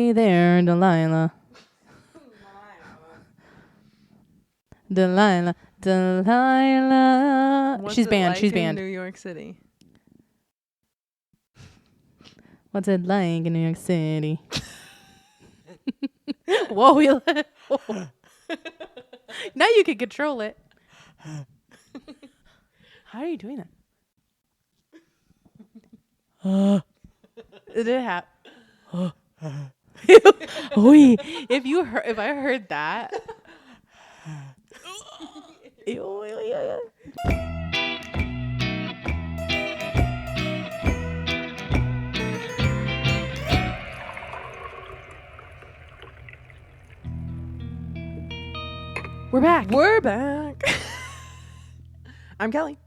Hey there, Delilah. Delilah. What's She's it banned. like She's in banned. New York City? What's it like in New York City? Whoa, now you can control it. How are you doing that? It did happen. If I heard that. We're back. We're back. I'm Kelly.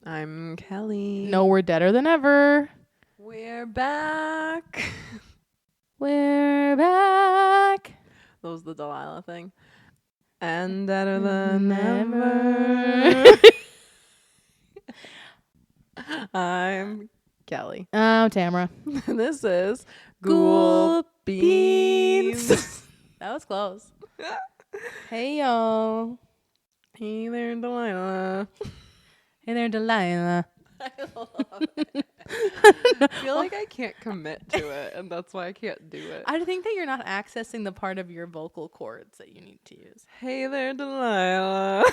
I'm Kelly. No, we're deader than ever. We're back. We're back. That was the Delilah thing. And better than Never. ever. I'm Kelly. Oh, Tamara. This is Ghoul Beans. That was close. Hey, y'all. Hey there, Delilah. Hey there, Delilah. I love it. I feel like I can't commit to it, and that's why I can't do it. I think that you're not accessing the part of your vocal cords that you need to use. Hey there, Delilah.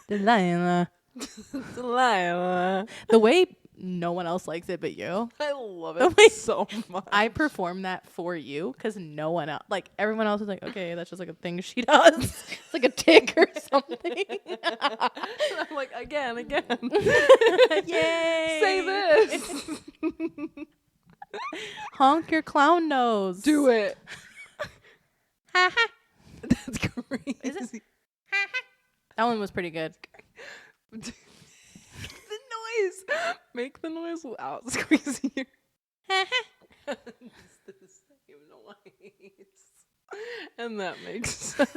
Delilah. Delilah. The way no one else likes it but you. I love The it way so much. I perform that for you because no one else, like everyone else is like, okay, that's just like a thing she does. It's like a tick or something. I'm like, again. Yay. Say this. Honk your clown nose. Do it. That's crazy. Is it? That one was pretty good. The noise. Make the noise without squeezing your. It's the same noise. And that makes sense.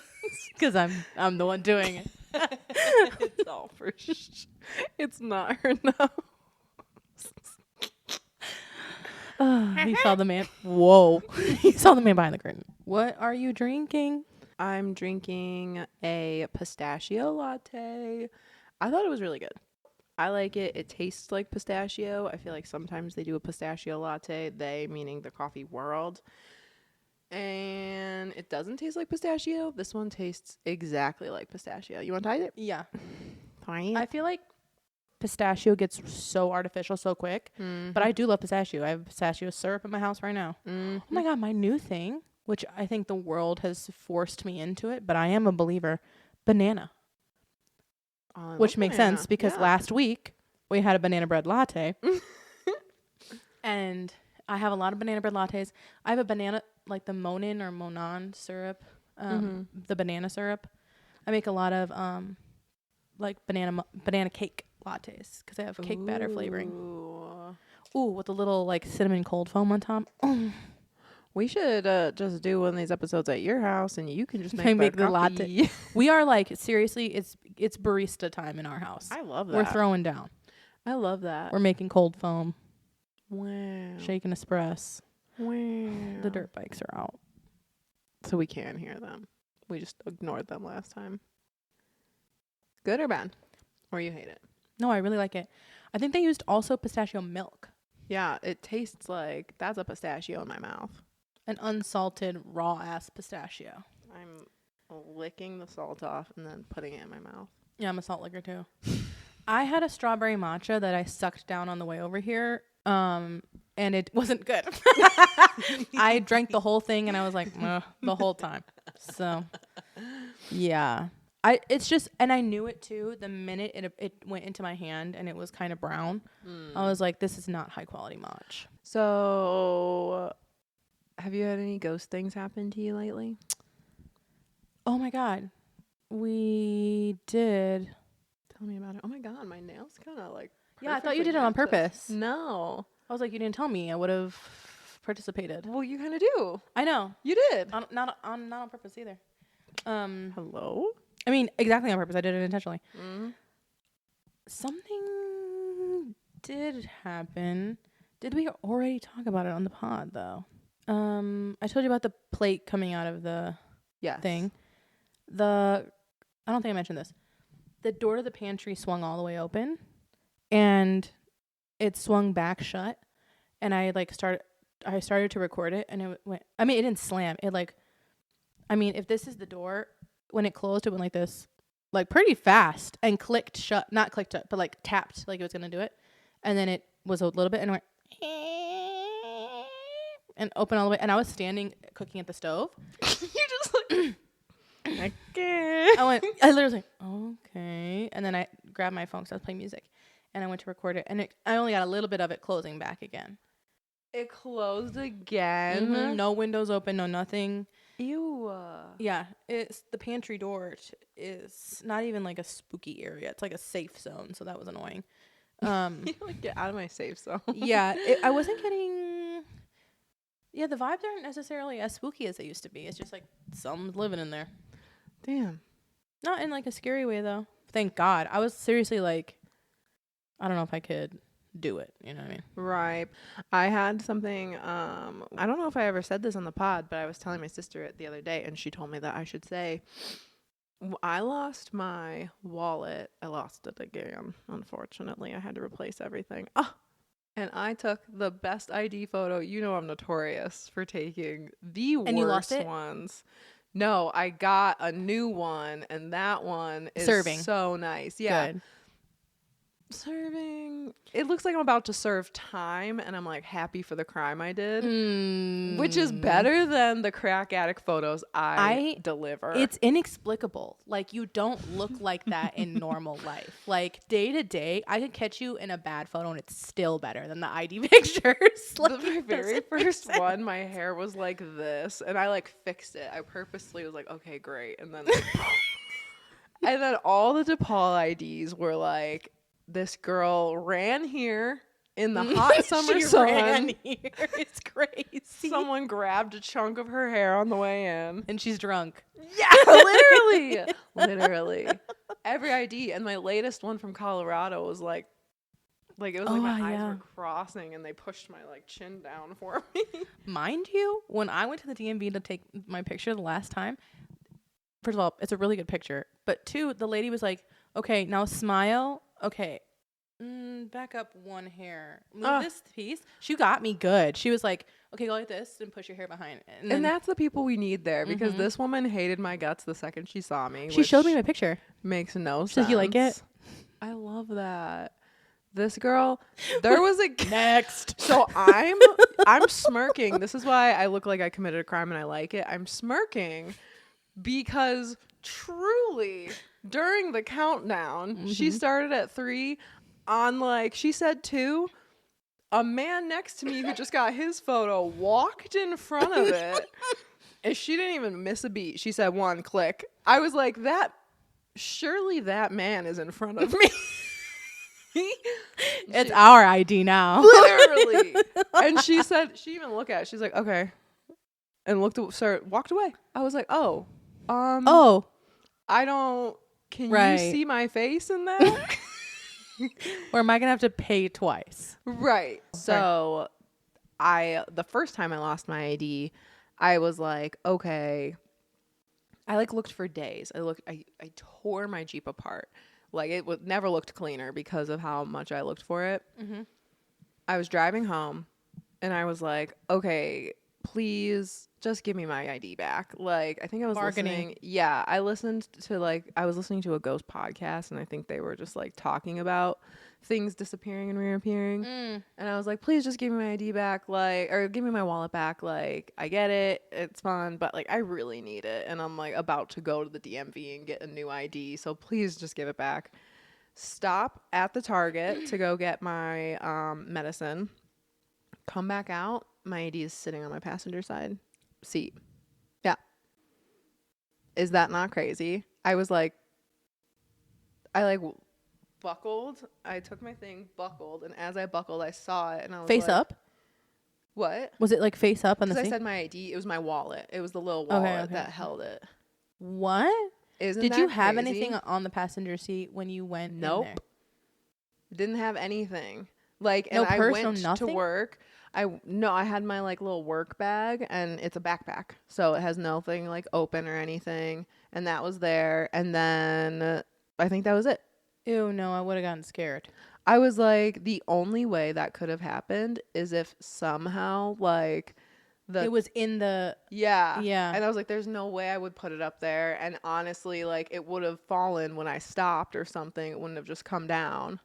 Because I'm the one doing it. It's all for It's not her nose. He saw the man. Whoa. He saw the man behind the curtain. What are you drinking? I'm drinking a pistachio latte. I thought it was really good. I like it. It tastes like pistachio. I feel like sometimes they do a pistachio latte, they meaning the coffee world. And it doesn't taste like pistachio. This one tastes exactly like pistachio. You want to try it? Yeah. Try it. I feel like pistachio gets so artificial so quick. But I do love pistachio. I have pistachio syrup in my house right now. Oh my God, my new thing, which I think the world has forced me into it, but I am a believer, banana. Which makes sense because last week we had a banana bread latte. And I have a lot of banana bread lattes. I have a banana, like the Monin or Monan syrup, the banana syrup. I make a lot of like banana cake lattes because I have cake batter flavoring. Ooh, with a little like cinnamon cold foam on top. We should just do one of these episodes at your house, and you can just make the latte. We are like, seriously, it's barista time in our house. I love that. We're throwing down. I love that. We're making cold foam. Wow. Shaking espresso. Wow. The dirt bikes are out. So we can hear them. We just ignored them last time. Good or bad? Or you hate it? No, I really like it. I think they used also pistachio milk. Yeah, it tastes like that's a pistachio in my mouth. An unsalted, raw-ass pistachio. I'm licking the salt off and then putting it in my mouth. Yeah, I'm a salt licker, too. I had a strawberry matcha that I sucked down on the way over here, and it wasn't good. I drank the whole thing, and I was like, the whole time. So, yeah. It's just, and I knew it, too, the minute it went into my hand, and it was kind of brown. I was like, this is not high-quality matcha. So, have you had any ghost things happen to you lately? Oh, my God. We did. Tell me about it. Oh my God, my nails kind of like. Yeah, I thought you did it on purpose. No. I was like, you didn't tell me. I would have participated. Well, you kind of do. I know. You did. Not on purpose either. Hello? I mean, exactly on purpose. I did it intentionally. Mm-hmm. Something did happen. Did we already talk about it on the pod, though? I told you about the plate coming out of the Yes. thing. I don't think I mentioned this. The door to the pantry swung all the way open, and it swung back shut. And I started to record it, and it went. I mean, it didn't slam. If this is the door, when it closed, it went like this, like pretty fast, and clicked shut. Not clicked shut, but like tapped, like it was gonna do it. And then it was a little bit, and it went and open all the way. And I was standing cooking at the stove. You just like, I literally was like, okay. And then I grabbed my phone because I was playing music, and I went to record it. And I only got a little bit of it closing back again. It closed again. Mm-hmm. No windows open, no nothing. Ew. Yeah, it's the pantry door is not even like a spooky area. It's like a safe zone, so that was annoying. You like, get out of my safe zone. Yeah, I wasn't getting. Yeah, the vibes aren't necessarily as spooky as they used to be. It's just like someone's living in there. Damn. Not in like a scary way though. Thank God. I was seriously like, I don't know if I could do it. You know what I mean? Right. I had something. I don't know if I ever said this on the pod, but I was telling my sister it the other day, and she told me that I should say, I lost my wallet. I lost it again. Unfortunately, I had to replace everything. And I took the best ID photo. You know I'm notorious for taking the And you lost worst it? ones. No, I got a new one, and that one is Serving. so nice. Yeah. Good. Serving. It looks like I'm about to serve time, and I'm like happy for the crime I did, which is better than the crack addict photos I deliver. It's inexplicable. Like, you don't look like that in normal life. Like, day to day, I could catch you in a bad photo, and it's still better than the ID pictures. Like, my very first one, my hair was like this, and I like fixed it. I purposely was like, okay, great, and then and then all the DePaul IDs were like, this girl ran here in the hot summer sun. Ran here. It's crazy. Someone grabbed a chunk of her hair on the way in. And she's drunk. Yeah, literally. Literally. Every ID. And my latest one from Colorado was like it was like my eyes were crossing, and they pushed my like chin down for me. Mind you, when I went to the DMV to take my picture the last time, first of all, it's a really good picture. But two, the lady was like, okay, now smile. Okay. Back up one hair. Move this piece. She got me good. She was like, okay, go like this and push your hair behind. And that's the people we need there, because this woman hated my guts the second she saw me. She showed me my picture. Makes no sense. Did you like it? I love that. This girl, there was a next. So I'm smirking. This is why I look like I committed a crime, and I like it. I'm smirking because truly during the countdown, she started at 3. On like, she said 2, a man next to me who just got his photo walked in front of it, and she didn't even miss a beat. She said 1, click. I was like, surely that man is in front of me. It's our ID now. Literally. And she said, she even looked at it. She's like, okay. And walked away. I was like, I don't, can you see my face in that? Or am I gonna have to pay twice? Right. So the first time I lost my ID, I was like, okay. I like looked for days. I tore my Jeep apart. Like, it never looked cleaner because of how much I looked for it. Mm-hmm. I was driving home, and I was like, okay, please just give me my ID back. Like, I think I was listening. Yeah, I was listening to a ghost podcast, and I think they were just like talking about things disappearing and reappearing. And I was like, please just give me my ID back, like, or give me my wallet back. Like, I get it, it's fun, but like, I really need it, and I'm like about to go to the DMV and get a new ID, so please just give it back. Stop at the Target to go get my medicine. Come back out. My ID is sitting on my passenger side seat. Yeah. Is that not crazy? I was like, buckled. I took my thing, buckled, and as I buckled, I saw it, and I was face up. What? Was it like face up on the seat? Because I said my ID. It was my wallet. It was the little wallet that held it. What? Did you have anything on the passenger seat when you went? Nope. In there? Didn't have anything. Like, No and I purse, no went to nothing? work. I had my like little work bag, and it's a backpack, so it has nothing like open or anything, and that was there. And then I think that was it. Ew, no, I would have gotten scared. I was like, the only way that could have happened is if somehow like It was in the yeah. yeah. And I was like, there's no way I would put it up there. And honestly, like it would have fallen when I stopped or something. It wouldn't have just come down.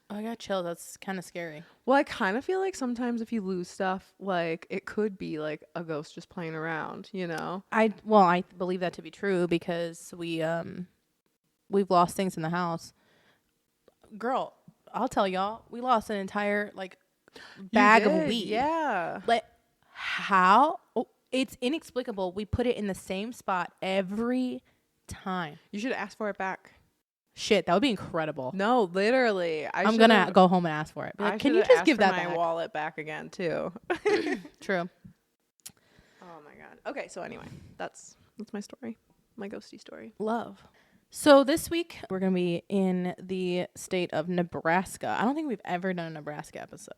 Oh, I got chills. That's kind of scary. Well, I kind of feel like sometimes if you lose stuff, like it could be like a ghost just playing around, you know? I believe that to be true because we've lost things in the house. Girl, I'll tell y'all, we lost an entire like bag of weed. Yeah. Like how? Oh, it's inexplicable. We put it in the same spot every time. You should ask for it back. Shit, that would be incredible. No, literally. I'm gonna go home and ask for it. Be like, can you just give that my back? wallet back again too? True. Oh my god. Okay, so anyway, that's my story, my ghosty story. Love. So this week we're gonna be in the state of Nebraska. I don't think we've ever done a Nebraska episode.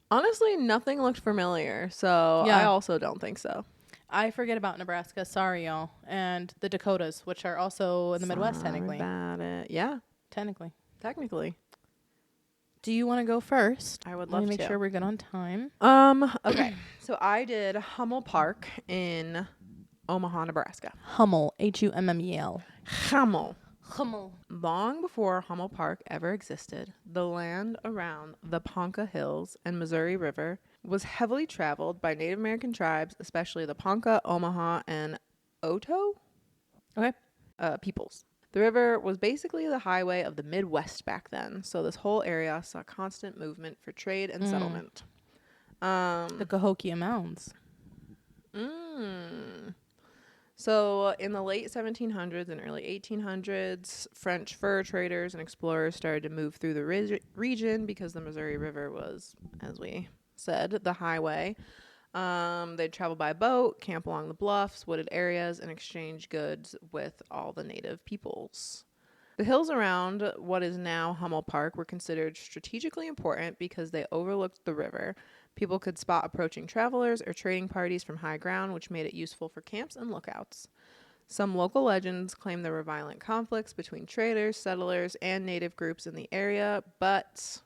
Honestly, nothing looked familiar, so Yeah. I also don't think so. I forget about Nebraska. Sorry, y'all. And the Dakotas, which are also in the Midwest, technically. About it. Yeah, Technically. technically. Do you want to go first? I would Let love me make to. sure we're good on time. Okay. So I did Hummel Park in Omaha, Nebraska. Hummel. Hummel. Hummel. Hummel. Long before Hummel Park ever existed, the land around the Ponca Hills and Missouri River was heavily traveled by Native American tribes, especially the Ponca, Omaha, and Oto Okay. peoples. The river was basically the highway of the Midwest back then, so this whole area saw constant movement for trade and settlement. The Cahokia Mounds. So in the late 1700s and early 1800s, French fur traders and explorers started to move through the region because the Missouri River was, as we said, the highway. They'd travel by boat, camp along the bluffs, wooded areas, and exchange goods with all the native peoples. The hills around what is now Hummel Park were considered strategically important because they overlooked the river. People could spot approaching travelers or trading parties from high ground, which made it useful for camps and lookouts. Some local legends claim there were violent conflicts between traders, settlers, and native groups in the area, but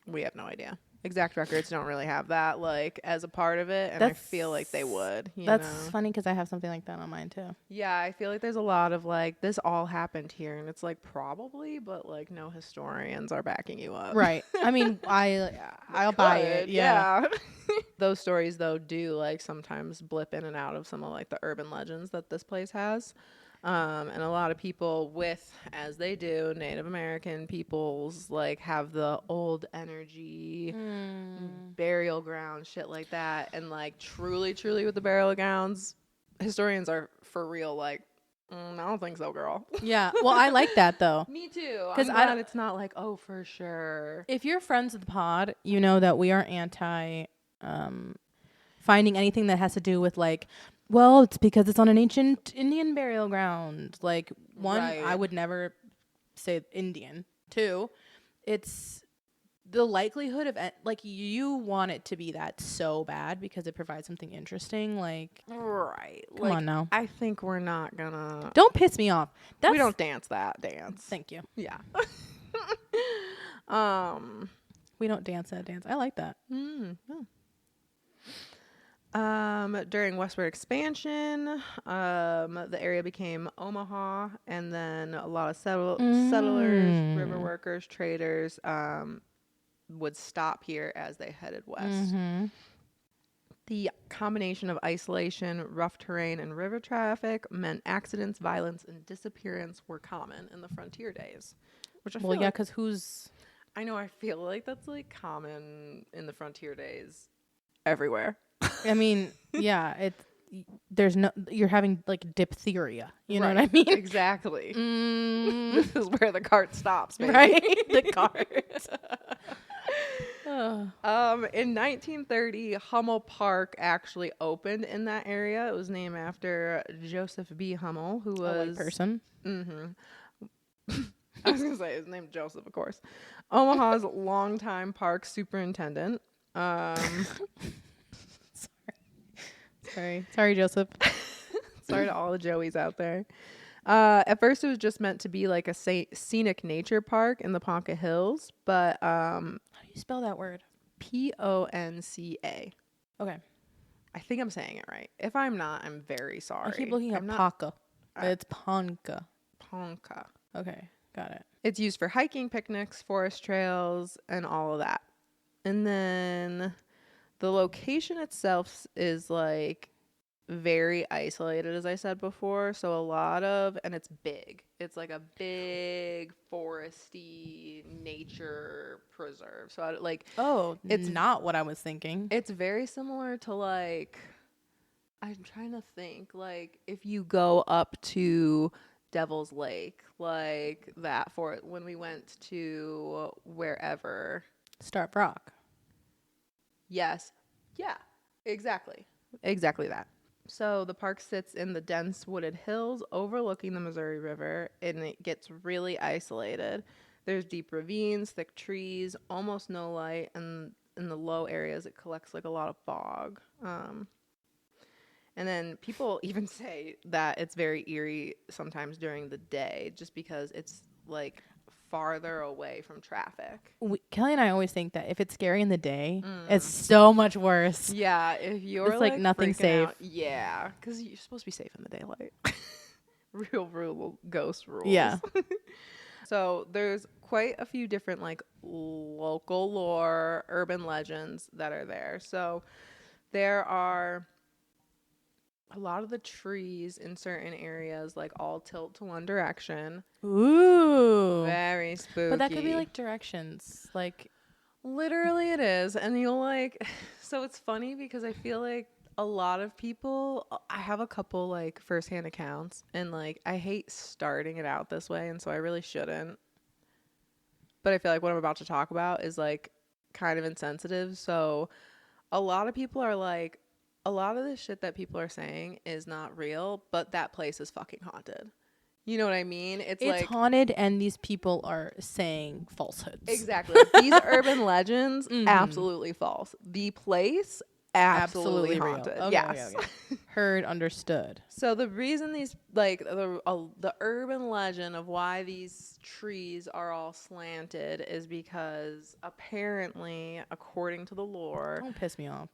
we have no idea. Exact records don't really have that like as a part of it, and I feel like they would. That's funny because I have something like that on mine too. Yeah, I feel like there's a lot of like this all happened here, and it's like probably, but like no historians are backing you up. Right. I mean, I'll buy it. Yeah. Those stories though do like sometimes blip in and out of some of like the urban legends that this place has. And a lot of people with, as they do, Native American peoples, like have the old energy, burial ground, shit like that. And like truly with the burial grounds, historians are for real like, I don't think so, girl. Yeah. Well, I like that though. Me too. Because I'm glad it's not like, oh, for sure. If you're friends with the pod, you know that we are anti finding anything that has to do with like, well, it's because it's on an ancient Indian burial ground. Like, one, Right. I would never say Indian. Two, it's the likelihood of like you want it to be that so bad because it provides something interesting. Like, Right. come on now. I think we're not gonna. Don't piss me off. We don't dance that dance. Thank you. Yeah. We don't dance that dance. I like that. During westward expansion, the area became Omaha, and then a lot of settlers, river workers, traders, would stop here as they headed west. The combination of isolation, rough terrain, and river traffic meant accidents, violence, and disappearance were common in the frontier days. Which I feel like, because I know I feel like that's like common in the frontier days everywhere. I mean, yeah, you're having like diphtheria. You know Right. what I mean? Exactly. This is where the cart stops, baby. Right? The cart. In 1930, Hummel Park actually opened in that area. It was named after Joseph B. Hummel, who was A white person. I was gonna say his name's Joseph, of course. Omaha's longtime park superintendent. Sorry, Joseph. Sorry to all the Joeys out there. At first, it was just meant to be like a scenic nature park in the Ponca Hills, but How do you spell that word? Ponca. Okay. I think I'm saying it right. If I'm not, I'm very sorry. I keep looking at Ponca, but it's Ponca. Ponca. Okay, got it. It's used for hiking, picnics, forest trails, and all of that. And then the location itself is like very isolated, as I said before. So and it's big. It's like a big foresty nature preserve. So it's not what I was thinking. It's very similar to like, I'm trying to think, like if you go up to Devil's Lake, like that for when we went to wherever. Starved Rock. Yes. Yeah, exactly. Exactly that. So the park sits in the dense wooded hills overlooking the Missouri River, and it gets really isolated. There's deep ravines, thick trees, almost no light, and in the low areas it collects like a lot of fog. And then people even say that it's very eerie sometimes during the day just because it's like farther away from traffic. Kelly and I always think that if it's scary in the day, it's so much worse. Yeah, if you're it's like nothing safe. Out, yeah, because you're supposed to be safe in the daylight. Real rule, ghost rules. Yeah. So there's quite a few different like local lore, urban legends that are there. So there are a lot of the trees in certain areas like all tilt to one direction. Ooh. Very spooky. But that could be like directions. Like literally it is. And you'll like, so it's funny because I feel like a lot of people, I have a couple like firsthand accounts and like I hate starting it out this way. And so I really shouldn't. But I feel like what I'm about to talk about is like kind of insensitive. So a lot of people are like, a lot of the shit that people are saying is not real, but that place is fucking haunted. You know what I mean? It's like haunted and these people are saying falsehoods. Exactly. These urban legends, absolutely false. The place, absolutely haunted. Real. Okay, yes. okay. Heard, understood. So the reason these, like the urban legend of why these trees are all slanted is because apparently, according to the lore, don't piss me off,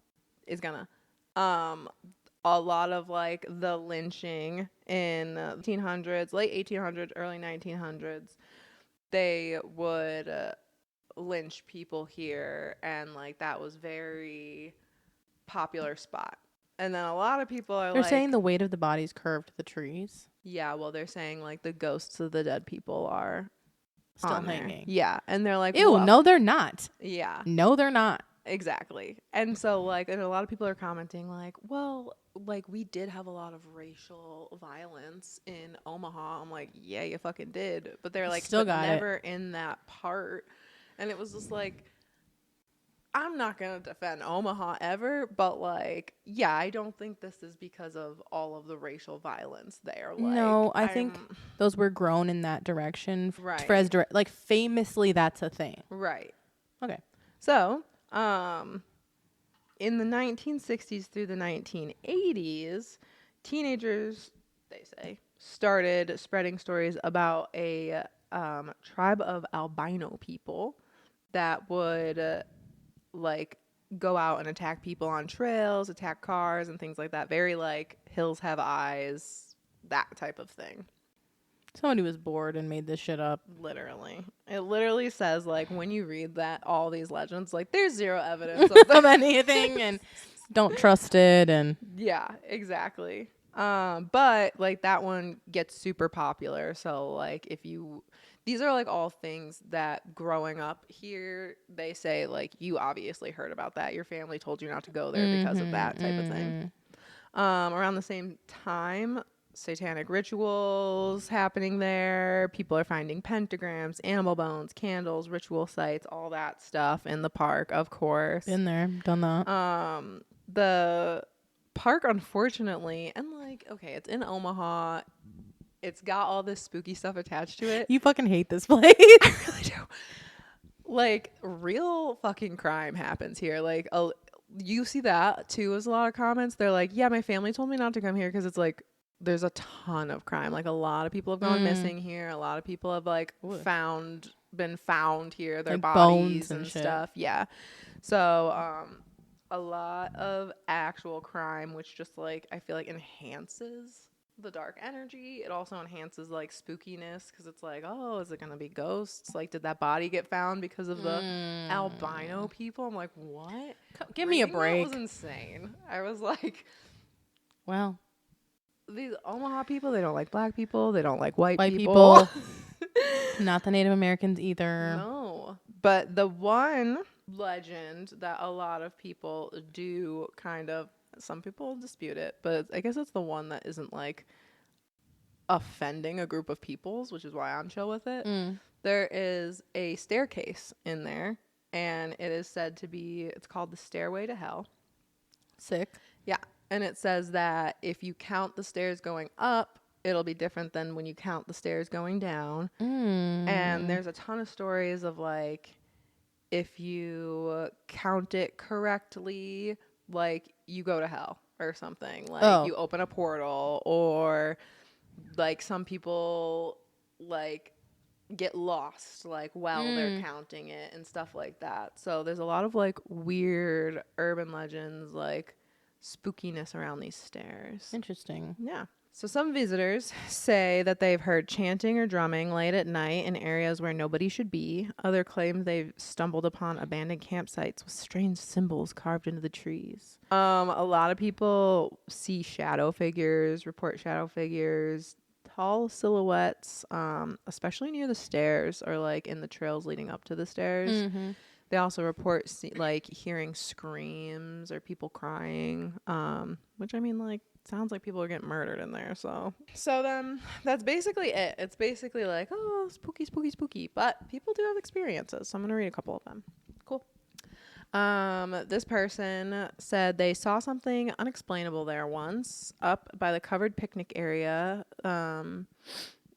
is gonna a lot of like the lynching in the 1800s, late 1800s, early 1900s, they would lynch people here, and like that was very popular spot. And then a lot of people are they're saying the weight of the bodies curved the trees. Yeah, well, they're saying like the ghosts of the dead people are still hanging. Yeah, and they're like, ew, no, they're not. Yeah, no, they're not. Exactly. And so like, and a lot of people are commenting like, well, like we did have a lot of racial violence in Omaha. I'm like, yeah, you fucking did. But they're like, still got never in that part. And it was just like, I'm not going to defend Omaha ever, but like, yeah, I don't think this is because of all of the racial violence there. Like, no, I think those were grown in that direction. Right. For as like famously, that's a thing. Right. Okay. So, in the 1960s through the 1980s, teenagers, they say, started spreading stories about a tribe of albino people that would like go out and attack people on trails, attack cars and things like that. Very like hills have eyes, that type of thing. Somebody was bored and made this shit up. Literally. It literally says, like, when you read that, all these legends, like, there's zero evidence of anything, and don't trust it, and... Yeah, exactly. But, like, that one gets super popular, so, like, if you... These are, like, all things that growing up here, they say, like, you obviously heard about that. Your family told you not to go there because of that type of thing. Around the same time... Satanic rituals happening there. People are finding pentagrams, animal bones, candles, ritual sites, all that stuff in the park, of course. Been there, done that. The park, unfortunately, and like, okay, it's in Omaha. it's got all this spooky stuff attached to it. You fucking hate this place. I really do. Like, real fucking crime happens here. Like, you see that too as a lot of comments. They're like, yeah, my family told me not to come here because it's like there's a ton of crime. Like, a lot of people have gone missing here. A lot of people have like been found here, their like bodies and shit. stuff. Yeah. So a lot of actual crime, which just like I feel like enhances the dark energy. It also enhances like spookiness because it's like, oh, is it gonna be ghosts? Like, did that body get found because of the albino people? I'm like, what? Give me a break. That was insane. I was like, well, these Omaha people, they don't like black people. They don't like white people. Not the Native Americans either. No. But the one legend that a lot of people do kind of, some people dispute it, but I guess it's the one that isn't like offending a group of peoples, which is why I'm chill with it. There is a staircase in there, and it is said to be, it's called the Stairway to Hell. Sick. Yeah. And it says that if you count the stairs going up, it'll be different than when you count the stairs going down. And there's a ton of stories of like, if you count it correctly, like you go to hell or something. Like you open a portal, or like some people like get lost like while they're counting it and stuff like that. So there's a lot of like weird urban legends, like spookiness around these stairs. Interesting. Yeah. So some visitors say that they've heard chanting or drumming late at night in areas where nobody should be. Other claim they've stumbled upon abandoned campsites with strange symbols carved into the trees. A lot of people see shadow figures, report shadow figures, tall silhouettes, especially near the stairs or like in the trails leading up to the stairs. They also report like hearing screams or people crying, which I mean, like, sounds like people are getting murdered in there. So then that's basically it. It's basically like, oh, spooky, spooky, spooky. But people do have experiences. So I'm going to read a couple of them. Cool. This person said they saw something unexplainable there once up by the covered picnic area.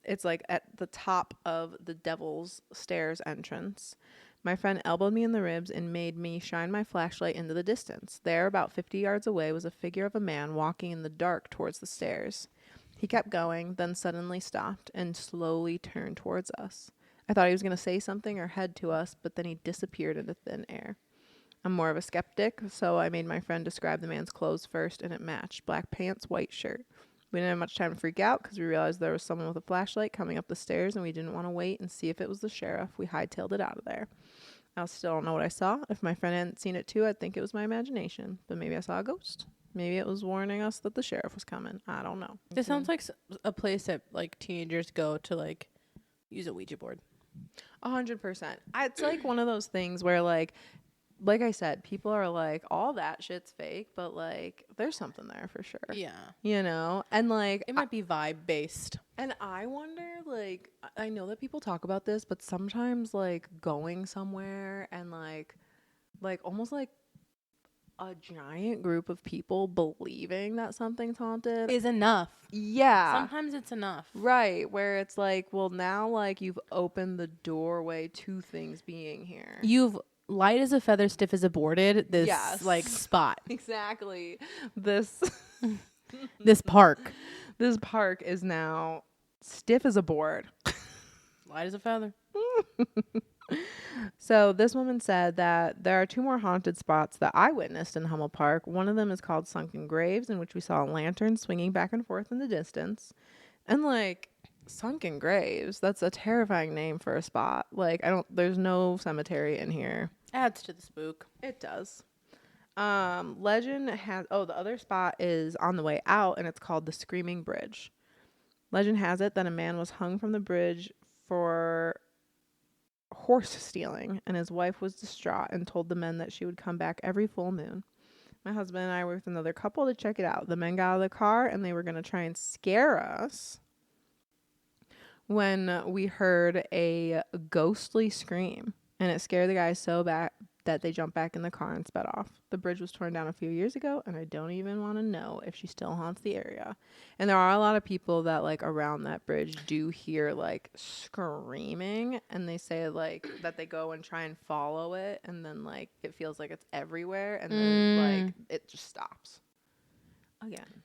It's like at the top of the Devil's Stairs entrance. My friend elbowed me in the ribs and made me shine my flashlight into the distance. There, about 50 yards away, was a figure of a man walking in the dark towards the stairs. He kept going, then suddenly stopped and slowly turned towards us. I thought he was going to say something or head to us, but then he disappeared into thin air. I'm more of a skeptic, so I made my friend describe the man's clothes first, and it matched. Black pants, white shirt. We didn't have much time to freak out because we realized there was someone with a flashlight coming up the stairs, and we didn't want to wait and see if it was the sheriff. We hightailed it out of there. I still don't know what I saw. If my friend hadn't seen it too, I'd think it was my imagination. But maybe I saw a ghost. Maybe it was warning us that the sheriff was coming. I don't know. This sounds like a place that like teenagers go to like use a Ouija board. 100%. It's like one of those things where like I said, people are like, all that shit's fake, but like there's something there for sure. Yeah. You know? And like it might be vibe based. And I wonder, like, I know that people talk about this, but sometimes like going somewhere and like almost like a giant group of people believing that something's haunted is enough. Yeah. Sometimes it's enough. Right. Where it's like, well, now like you've opened the doorway to things being here. You've light as a feather, stiff as a boarded. This like spot. Exactly. This park. This park is now stiff as a board. Light as a feather. So this woman said that there are 2 more haunted spots that I witnessed in Hummel Park. One of them is called Sunken Graves, in which we saw a lantern swinging back and forth in the distance. And like, Sunken Graves, that's a terrifying name for a spot. Like, there's no cemetery in here. Adds to the spook. It does. Legend has, the other spot is on the way out, and it's called the Screaming Bridge. Legend has it that a man was hung from the bridge for horse stealing, and his wife was distraught and told the men that she would come back every full moon. My husband and I were with another couple to check it out. The men got out of the car, and they were going to try and scare us when we heard a ghostly scream, and it scared the guys so that they jumped back in the car and sped off. The bridge was torn down a few years ago, and I don't even want to know if she still haunts the area. And there are a lot of people that, like, around that bridge do hear, like, screaming, and they say, like, that they go and try and follow it, and then, like, it feels like it's everywhere, and then, like, it just stops. Again.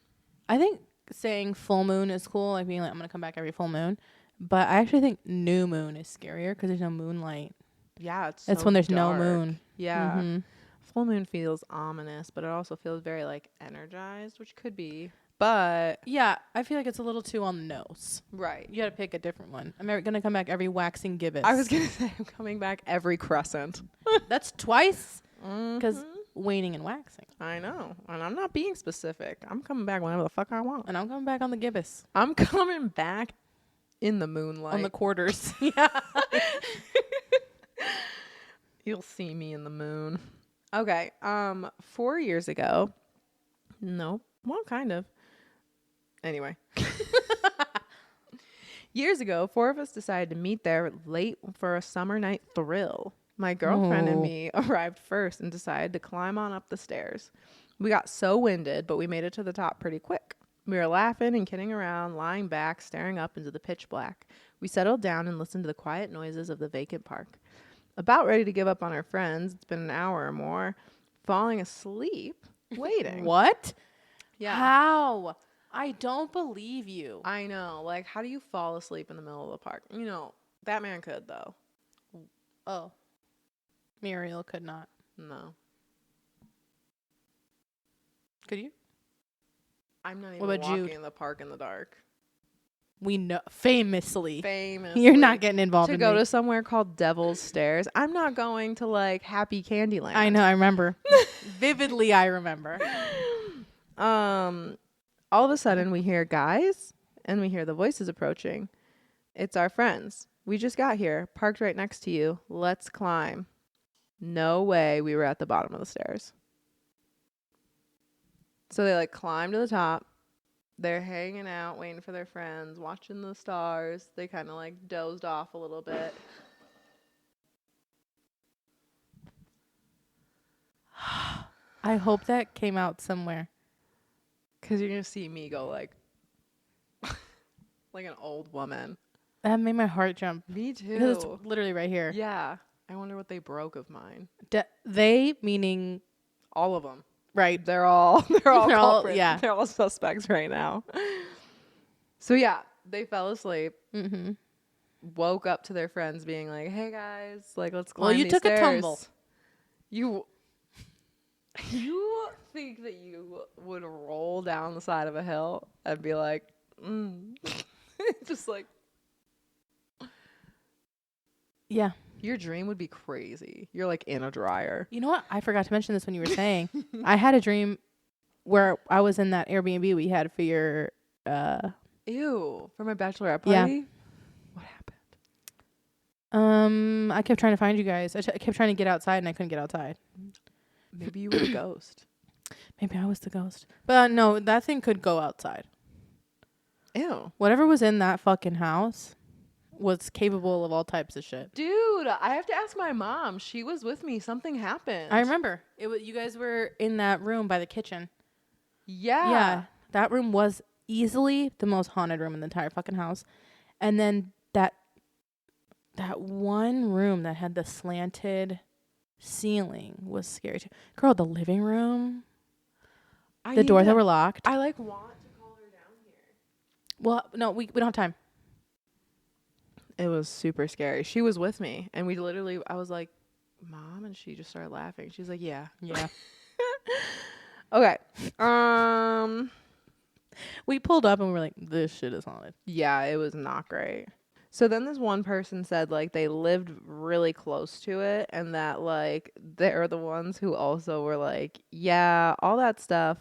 I think saying full moon is cool, like being like, I'm going to come back every full moon. But I actually think new moon is scarier because there's no moonlight. Yeah, it's That's so when there's dark. no moon. Yeah. Mm-hmm. Full moon feels ominous, but it also feels very, like, energized, which could be. But Yeah, I feel like it's a little too on the nose. right. You got to pick a different one. I'm going to come back every waxing gibbous. I was going to say I'm coming back every crescent. That's twice because waning and waxing. I know. And I'm not being specific. I'm coming back whenever the fuck I want. And I'm coming back on the gibbous. I'm coming back in the moonlight. On the quarters. Yeah. You'll see me in the moon. Okay. 4 years ago. No. Well, kind of. Anyway. Years ago, 4 of us decided to meet there late for a summer night thrill. My girlfriend and me arrived first and decided to climb on up the stairs. We got so winded, but we made it to the top pretty quick. We were laughing and kidding around, lying back, staring up into the pitch black. We settled down and listened to the quiet noises of the vacant park. About ready to give up on our friends, it's been an hour or more, falling asleep, waiting. What? Yeah. How? I don't believe you. I know. Like, how do you fall asleep in the middle of the park? You know, that man could, though. Oh. Muriel could not. No. Could you? I'm not even What about walking Jude? in the park in the dark. We know. Famously. Famously. You're not getting involved to in go me. to somewhere called Devil's Stairs. I'm not going to, like, Happy Candyland. I know. I remember. Vividly, I remember. All of a sudden, we hear guys, and we hear the voices approaching. It's our friends. We just got here, parked right next to you. Let's climb. No way we were at the bottom of the stairs. So they, like, climb to the top. They're hanging out, waiting for their friends, watching the stars. They kind of, like, dozed off a little bit. I hope that came out somewhere. Because you're going to see me go, like, like an old woman. That made my heart jump. Me too. Because it's literally right here. Yeah. I wonder what they broke of mine. They meaning All of them. right. They're all They're all- culprits. yeah. They're all suspects right now. So yeah, they fell asleep. Mm-hmm. Woke up to their friends being like, "Hey guys, like let's climb Well, you these took stairs." a tumble. You think that you would roll down the side of a hill and be like, just like, Yeah. your dream would be crazy. You're like in a dryer. You know what? I forgot to mention this when you were saying. I had a dream where I was in that Airbnb we had for your Ew, for my bachelorette Yeah. party. What happened? I kept trying to find you guys. I kept trying to get outside and I couldn't get outside. Maybe you were a ghost. Maybe I was the ghost. But no, that thing could go outside. Ew. Whatever was in that fucking house was capable of all types of shit. Dude, I have to ask my mom. She was with me. Something happened. I remember. It was you guys were in that room by the kitchen. Yeah. Yeah. That room was easily the most haunted room in the entire fucking house. And then that one room that had the slanted ceiling was scary too. Girl, the living room, the doors that were locked. I like want to call her down here. Well, no, we don't have time. It was super scary. She was with me, and we literally, I was like, "Mom," and she just started laughing. She's like, "Yeah." Yeah. Okay. We pulled up and we were like, this shit is haunted. Yeah, it was not great. So then this one person said, like, they lived really close to it, and that, like, they're the ones who also were like, yeah, all that stuff,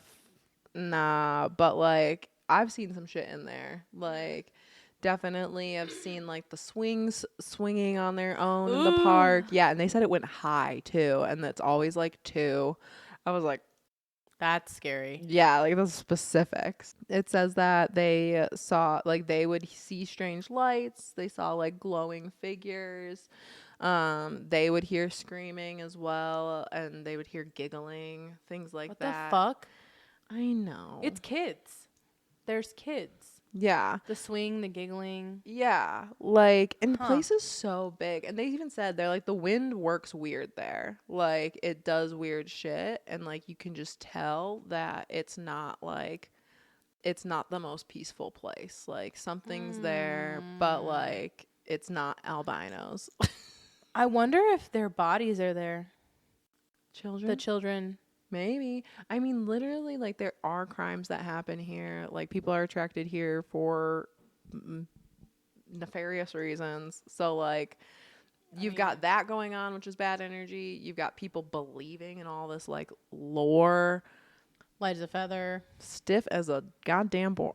nah, but, like, I've seen some shit in there. Like, definitely I've seen, like, the swings swinging on their own in the park. Yeah, and they said it went high, too, and that's always, like, 2. I was like, That's scary. yeah, like the specifics. It says that they saw, like, they would see strange lights. They saw, like, glowing figures. They would hear screaming as well, and they would hear giggling, things like What that. the fuck? I know. It's kids. There's kids. Yeah. The swing, the giggling. Yeah. Like, and the Huh. place is so big. And they even said they're like, the wind works weird there. Like, it does weird shit. And like, you can just tell that it's not the most peaceful place. Like, something's there, but like, it's not albinos. I wonder if their bodies are there. Children? The children. Maybe. I mean, literally, like, there are crimes that happen here. Like, people are attracted here for nefarious reasons. So, like, you've got that going on, which is bad energy. You've got people believing in all this, like, lore. Light as a feather. Stiff as a goddamn board.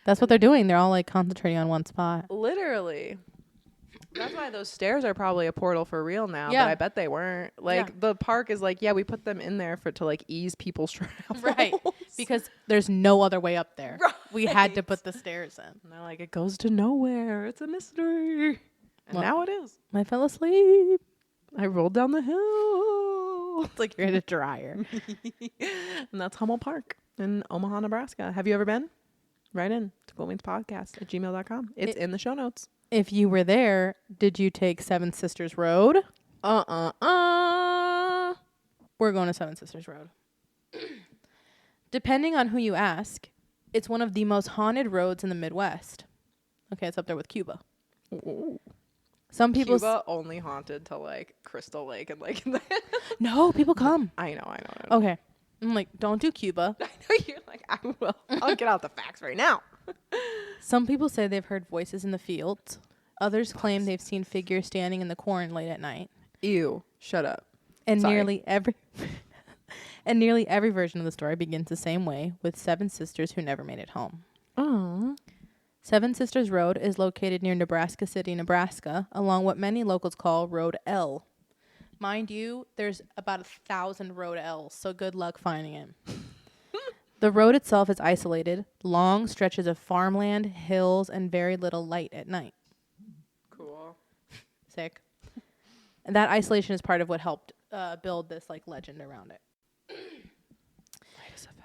That's what they're doing. They're all, like, concentrating on one spot. Literally. That's why those stairs are probably a portal for real now. Yeah. But I bet they weren't. Like, the park is like, yeah, we put them in there to like ease people's travel. Right. Because there's no other way up there. Right. We had to put the stairs in. And they're like, it goes to nowhere. It's a mystery. And now it is. I fell asleep. I rolled down the hill. It's like you're in a dryer. And that's Hummel Park in Omaha, Nebraska. Have you ever been? Write in to ghoulies@gmail.com. It's in the show notes. If you were there, did you take Seven Sisters Road? We're going to Seven Sisters Road. Depending on who you ask, it's one of the most haunted roads in the Midwest. Okay, it's up there with Cuba. Ooh. Some people Cuba only haunted to like Crystal Lake and like no, people come. I know. Okay. I'm like, don't do Cuba. I know you're like, I will. I'll get out the facts right now. Some people say they've heard voices in the fields. Others claim they've seen figures standing in the corn late at night. Ew. Shut up. And Sorry. nearly every version of the story begins the same way, with seven sisters who never made it home. Aww. Seven Sisters Road is located near Nebraska City, Nebraska, along what many locals call Road L. Mind you, there's about 1,000 Road L's, so good luck finding it. The road itself is isolated, long stretches of farmland, hills, and very little light at night. Cool. Sick. And that isolation is part of what helped build this like legend around it. Light as a feather.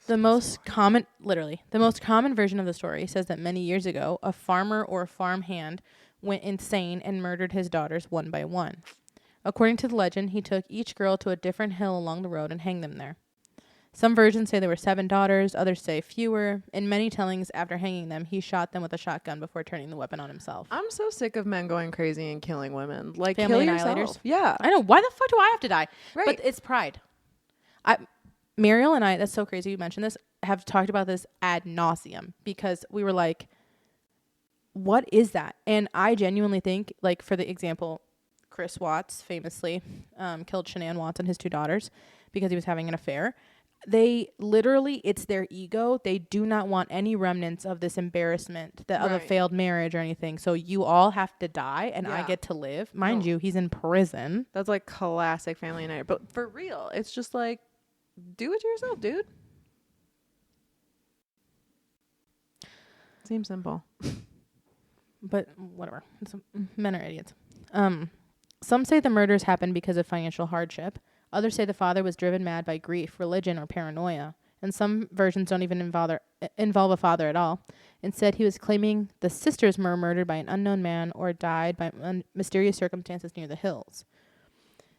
The most common version of the story says that many years ago, a farmer or farmhand went insane and murdered his daughters one by one. According to the legend, he took each girl to a different hill along the road and hanged them there. Some versions say there were 7 daughters, others say fewer. In many tellings, after hanging them, he shot them with a shotgun before turning the weapon on himself. I'm so sick of men going crazy and killing women. Like, Family kill annihilators? yourself. Yeah. I know. Why the fuck do I have to die? Right. But it's pride. Muriel and I, that's so crazy you mentioned this, have talked about this ad nauseum because we were like, what is that? And I genuinely think, like, for the example, Chris Watts famously killed Shanann Watts and his 2 daughters because he was having an affair. They literally, it's their ego. They do not want any remnants of this embarrassment of a failed marriage or anything. So you all have to die and I get to live. Mind you, he's in prison. That's like classic family night. But for real, it's just like, do it to yourself, dude. Seems simple. But whatever. Men are idiots. Some say the murders happened because of financial hardship. Others say the father was driven mad by grief, religion, or paranoia. And some versions don't even involve a father at all. Instead, he was claiming the sisters were murdered by an unknown man or died by mysterious circumstances near the hills.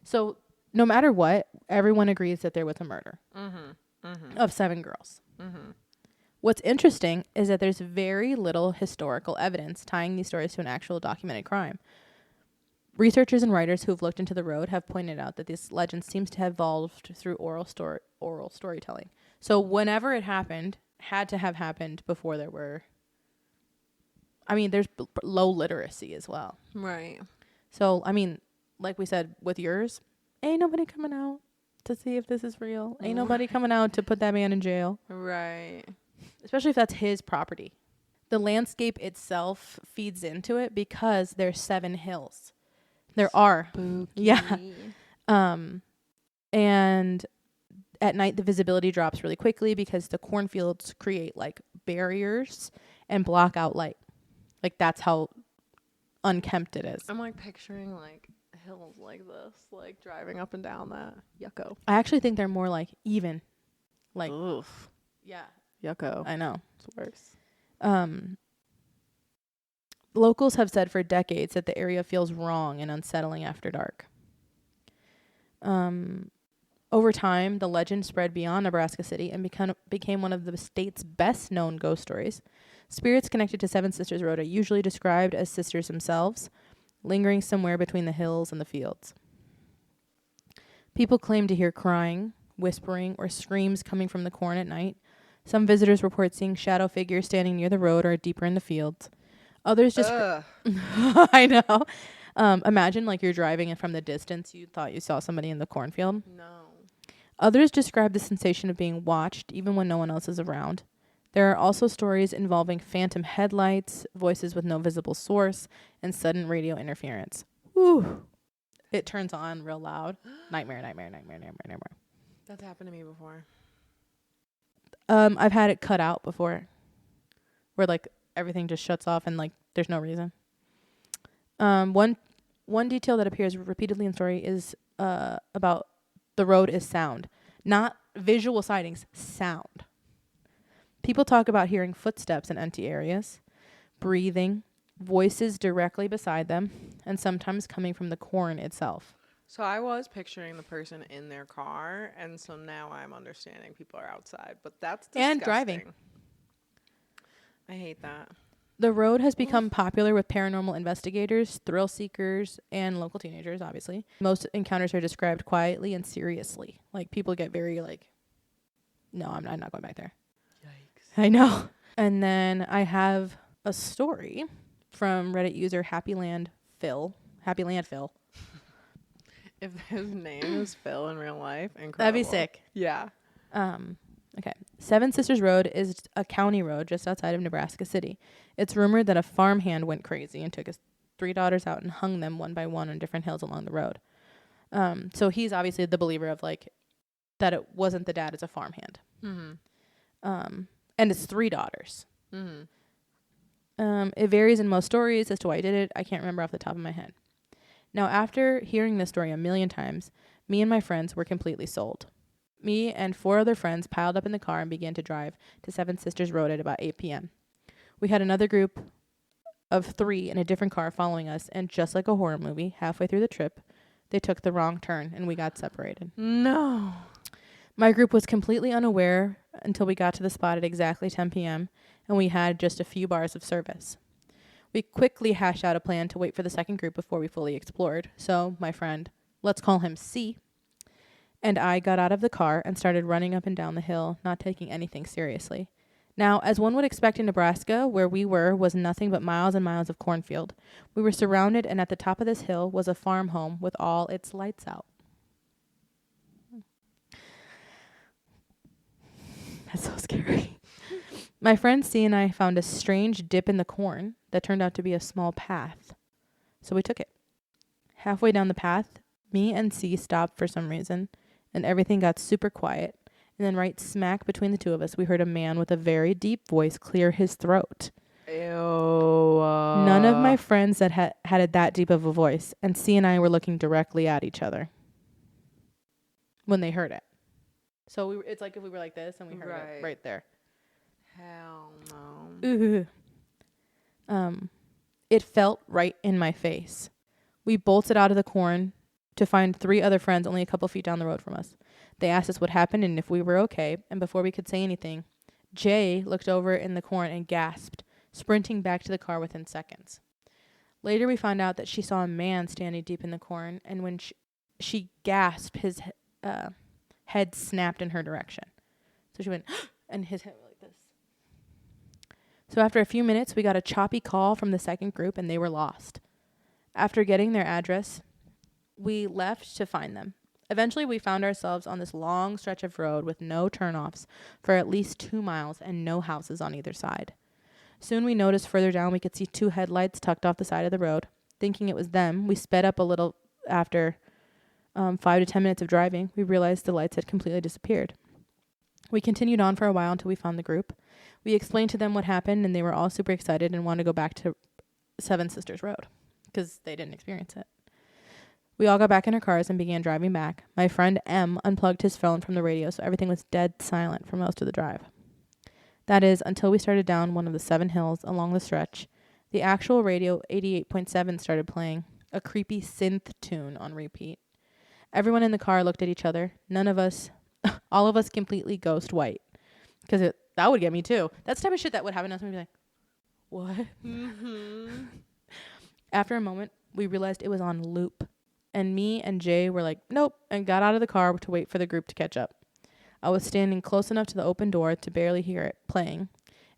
So no matter what, everyone agrees that there was a murder of 7 girls. What's interesting is that there's very little historical evidence tying these stories to an actual documented crime. Researchers and writers who've looked into the road have pointed out that this legend seems to have evolved through oral storytelling. So whenever it happened, had to have happened before there were... I mean, there's low literacy as well. Right. So, I mean, like we said with yours, ain't nobody coming out to see if this is real. Ain't nobody coming out to put that man in jail. Right. Especially if that's his property. The landscape itself feeds into it because there's 7 hills. There are. Spooky. Yeah. And at night, the visibility drops really quickly because the cornfields create like barriers and block out light. Like that's how unkempt it is. I'm like picturing like hills like this, like driving up and down that. Yucko. I actually think they're more like even. Like, oof. yeah. Yucko. I know. It's worse. Locals have said for decades that the area feels wrong and unsettling after dark. Over time, the legend spread beyond Nebraska City and became one of the state's best-known ghost stories. Spirits connected to Seven Sisters Road are usually described as sisters themselves, lingering somewhere between the hills and the fields. People claim to hear crying, whispering, or screams coming from the corn at night. Some visitors report seeing shadow figures standing near the road or deeper in the fields. Others just... I know. Imagine like you're driving and from the distance you thought you saw somebody in the cornfield. No. Others describe the sensation of being watched even when no one else is around. There are also stories involving phantom headlights, voices with no visible source, and sudden radio interference. Whew. It turns on real loud. Nightmare, nightmare, nightmare, nightmare, nightmare. That's happened to me before. I've had it cut out before, where like everything just shuts off and like there's no reason. One detail that appears repeatedly in story is about the road is sound, not visual sightings, sound. People talk about hearing footsteps in empty areas, breathing, voices directly beside them, and sometimes coming from the corn itself. So I was picturing the person in their car, and so now I'm understanding people are outside, but that's disgusting. And driving. I hate that. The road has become popular with paranormal investigators, thrill seekers, and local teenagers, obviously. Most encounters are described quietly and seriously. Like, people get very, like, no, I'm not going back there. Yikes. I know. And then I have a story from Reddit user Happyland Phil. If his name is Phil in real life, incredible. That'd be sick. Yeah. Okay. Seven Sisters Road is a county road just outside of Nebraska City. It's rumored that a farmhand went crazy and took his 3 daughters out and hung them one by one on different hills along the road. So he's obviously the believer of like that it wasn't the dad, it's a farmhand. Mm-hmm. And it's 3 daughters. Mm-hmm. It varies in most stories as to why he did it. I can't remember off the top of my head. Now, after hearing this story a million times, me and my friends were completely sold. Me and 4 other friends piled up in the car and began to drive to Seven Sisters Road at about 8 p.m. We had another group of 3 in a different car following us, and just like a horror movie, halfway through the trip, they took the wrong turn and we got separated. No. My group was completely unaware until we got to the spot at exactly 10 p.m., and we had just a few bars of service. We quickly hashed out a plan to wait for the second group before we fully explored. So my friend, let's call him C, and I got out of the car and started running up and down the hill, not taking anything seriously. Now, as one would expect in Nebraska, where we were was nothing but miles and miles of cornfield. We were surrounded, and at the top of this hill was a farm home with all its lights out. That's so scary. My friend C and I found a strange dip in the corn that turned out to be a small path. So we took it. Halfway down the path, me and C stopped for some reason, and everything got super quiet. And then right smack between the two of us, we heard a man with a very deep voice clear his throat. Ew. None of my friends that had it that deep of a voice, and C and I were looking directly at each other when they heard it. So it's like if we were like this and we heard it right there. Hell no. Ooh. It felt right in my face. We bolted out of the corn to find 3 other friends only a couple feet down the road from us. They asked us what happened and if we were okay, and before we could say anything, Jay looked over in the corn and gasped, sprinting back to the car within seconds. Later we found out that she saw a man standing deep in the corn, and when she gasped, his head snapped in her direction. So she went, and his head went like this. So after a few minutes, we got a choppy call from the second group, and they were lost. After getting their address, we left to find them. Eventually, we found ourselves on this long stretch of road with no turnoffs for at least 2 miles and no houses on either side. Soon we noticed further down we could see 2 headlights tucked off the side of the road. Thinking it was them, we sped up a little. After 5 to 10 minutes of driving, we realized the lights had completely disappeared. We continued on for a while until we found the group. We explained to them what happened, and they were all super excited and wanted to go back to Seven Sisters Road. because they didn't experience it. We all got back in our cars and began driving back. My friend M unplugged his phone from the radio, so everything was dead silent for most of the drive. That is, until we started down one of the 7 hills along the stretch. The actual radio 88.7 started playing, a creepy synth tune on repeat. Everyone in the car looked at each other. None of us, all of us completely ghost white. Because that would get me too. That's the type of shit that would happen to us. We'd be like, what? Mm-hmm. After a moment, we realized it was on loop. And me and Jay were like, nope, and got out of the car to wait for the group to catch up. I was standing close enough to the open door to barely hear it playing.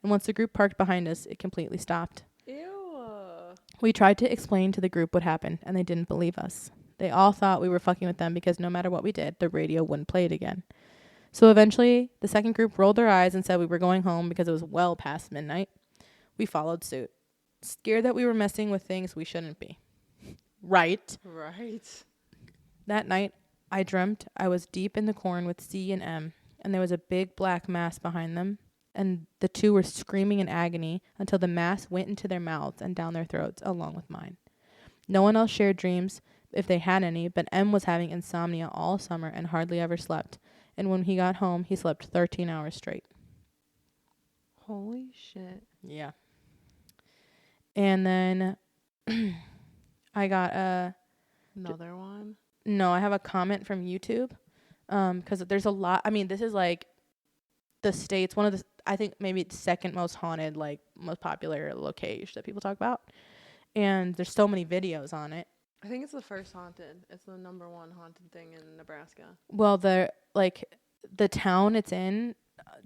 And once the group parked behind us, it completely stopped. Ew. We tried to explain to the group what happened, and they didn't believe us. They all thought we were fucking with them because no matter what we did, the radio wouldn't play it again. So eventually, the second group rolled their eyes and said we were going home because it was well past midnight. We followed suit, scared that we were messing with things we shouldn't be. Right. That night, I dreamt I was deep in the corn with C and M, and there was a big black mass behind them, and the two were screaming in agony until the mass went into their mouths and down their throats, along with mine. No one else shared dreams, if they had any, but M was having insomnia all summer and hardly ever slept, and when he got home, he slept 13 hours straight. Holy shit. Yeah. And then I got another one. No, I have a comment from YouTube. Because there's a lot. I mean, this is like the state's one of the, I think maybe it's second most haunted, like most popular location that people talk about. And there's so many videos on it. I think it's the first haunted. It's the number 1 haunted thing in Nebraska. Well, the town it's in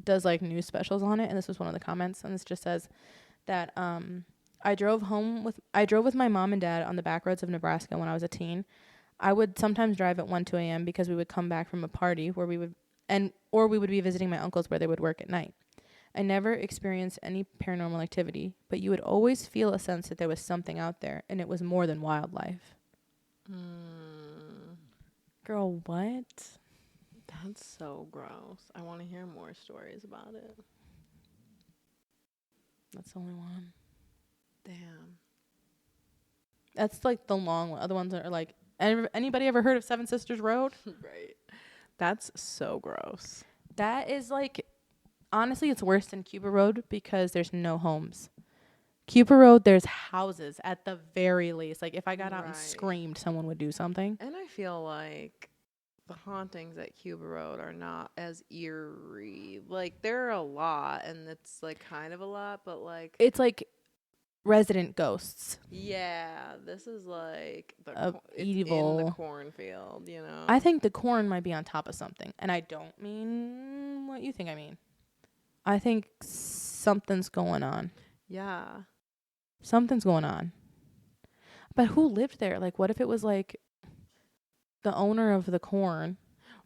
does like news specials on it, and this was one of the comments, and this just says that I drove with my mom and dad on the back roads of Nebraska when I was a teen. I would sometimes drive at 1-2 a.m. because we would come back from a party where we would be visiting my uncles where they would work at night. I never experienced any paranormal activity, but you would always feel a sense that there was something out there, and it was more than wildlife. Girl, what? That's so gross. I want to hear more stories about it. That's the only one. Damn. That's like the long one. Other ones are like, anybody ever heard of Seven Sisters Road? Right. That's so gross. That is like, honestly, it's worse than Cuba Road because there's no homes. Cuba Road, there's houses at the very least. Like, if I got out and screamed, someone would do something. And I feel like the hauntings at Cuba Road are not as eerie. Like, there are a lot, and it's, like, kind of a lot, but, like... It's, like, resident ghosts. Yeah, this is, like... evil. in the cornfield, you know? I think the corn might be on top of something, and I don't mean what you think I mean. I think something's going on. Yeah. Something's going on. But who lived there? Like, what if it was, like, the owner of the corn?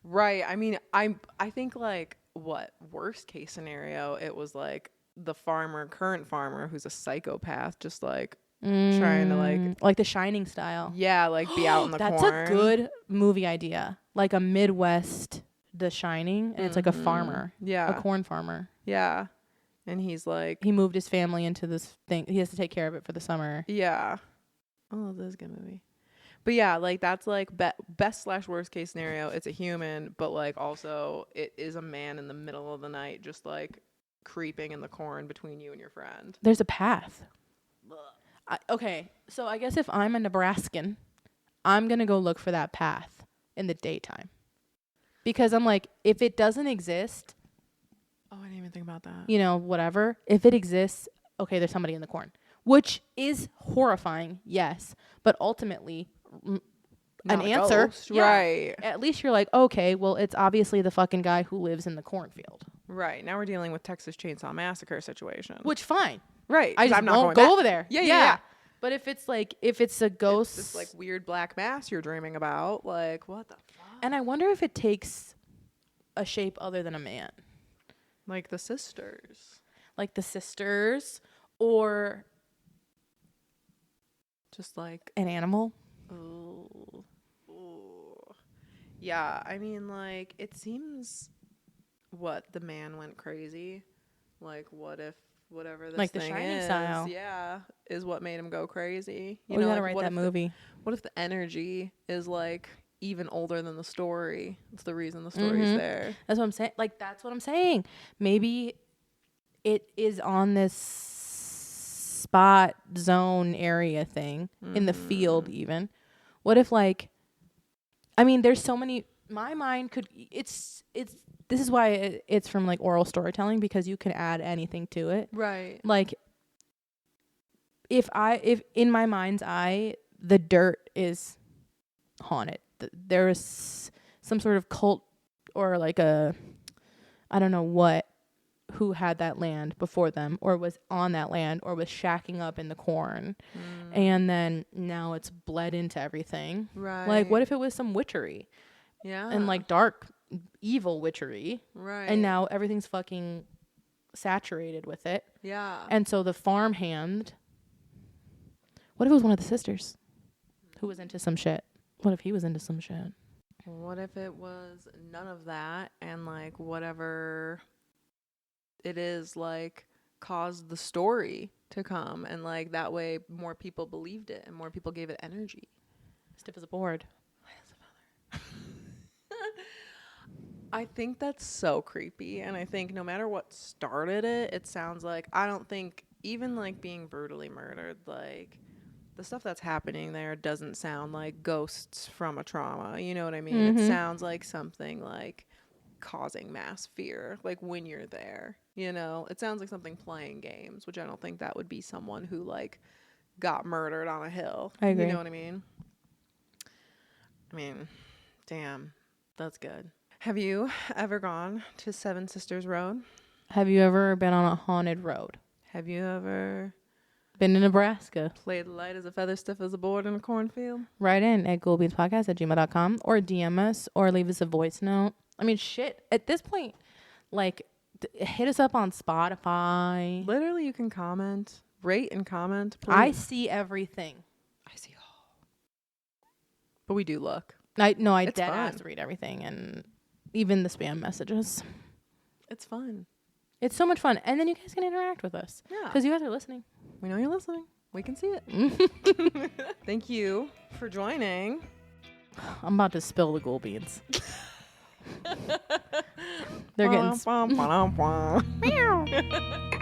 Right. I mean, I think, like, worst case scenario, it was, like, the current farmer who's a psychopath, just, like, trying to, like The Shining style. Yeah, like, be out in the corn. That's a good movie idea. Like a Midwest The Shining, and it's, like, a farmer. Yeah. A corn farmer. Yeah. And he's like... He moved his family into this thing. He has to take care of it for the summer. Yeah. Oh, this is a good movie. But yeah, like, that's, like, best / worst case scenario. It's a human, but, like, also it is a man in the middle of the night just, like, creeping in the corn between you and your friend. There's a path. Okay, so I guess if I'm a Nebraskan, I'm going to go look for that path in the daytime. Because I'm like, if it doesn't exist... Oh, I didn't even think about that. You know, whatever. If it exists, okay, there's somebody in the corn. Which is horrifying, yes. But ultimately, an answer. Ghost, yeah. Right. At least you're like, okay, well, it's obviously the fucking guy who lives in the cornfield. Right. Now we're dealing with Texas Chainsaw Massacre situation. Which, fine. Right. I just won't go over there. Yeah. But if it's like, if it's a ghost. It's this, like, weird black mass you're dreaming about. Like, what the fuck? And I wonder if it takes a shape other than a man. Like the sisters. Or just like an animal. Ooh. Yeah, I mean, like, it seems the man went crazy. Like, what if whatever this like the thing Shining is, style. yeah, is what made him go crazy. We gotta write that movie. What if the energy is like even older than the story? It's the reason the story's there. That's what I'm saying. Like, that's what I'm saying. Maybe it is on this spot zone area thing in the field even. What if, like, I mean, there's so many, my mind could, it's this is why it's from like oral storytelling, because you can add anything to it. Right. Like, if in my mind's eye, the dirt is haunted, there is some sort of cult or like I don't know what, who had that land before them or was on that land or was shacking up in the corn. And then now it's bled into everything. Right. Like, what if it was some witchery? Yeah. And like dark, evil witchery. Right. And now everything's fucking saturated with it. Yeah. And so the farmhand, what if it was one of the sisters who was into some shit? What if he was into some shit? What if it was none of that, and like whatever it is, like, caused the story to come, and like that way more people believed it and more people gave it energy. Stiff as a board. I think that's so creepy, and I think no matter what started it, it sounds like, I don't think even like being brutally murdered, like the stuff that's happening there doesn't sound like ghosts from a trauma. You know what I mean? It sounds like something like causing mass fear, like when you're there, you know? It sounds like something playing games, which I don't think that would be someone who like got murdered on a hill. I agree. You know what I mean? Damn, that's good. Have you ever gone to Seven Sisters Road? Have you ever been on a haunted road? Have you ever Been to Nebraska? played light as a feather, stiff as a board in a cornfield? Write in at ghoulies@gmail.com or DM us or leave us a voice note. I mean, shit, at this point, like, hit us up on Spotify. Literally, you can comment, rate and comment. Please. I see everything. I see all. But we do look. I It's dead fun. ass read everything, and even the spam messages. It's fun. It's so much fun. And then you guys can interact with us. Yeah. Because you guys are listening. We know you're listening. We can see it. Thank you for joining. I'm about to spill the ghoul beans. They're getting... Meow.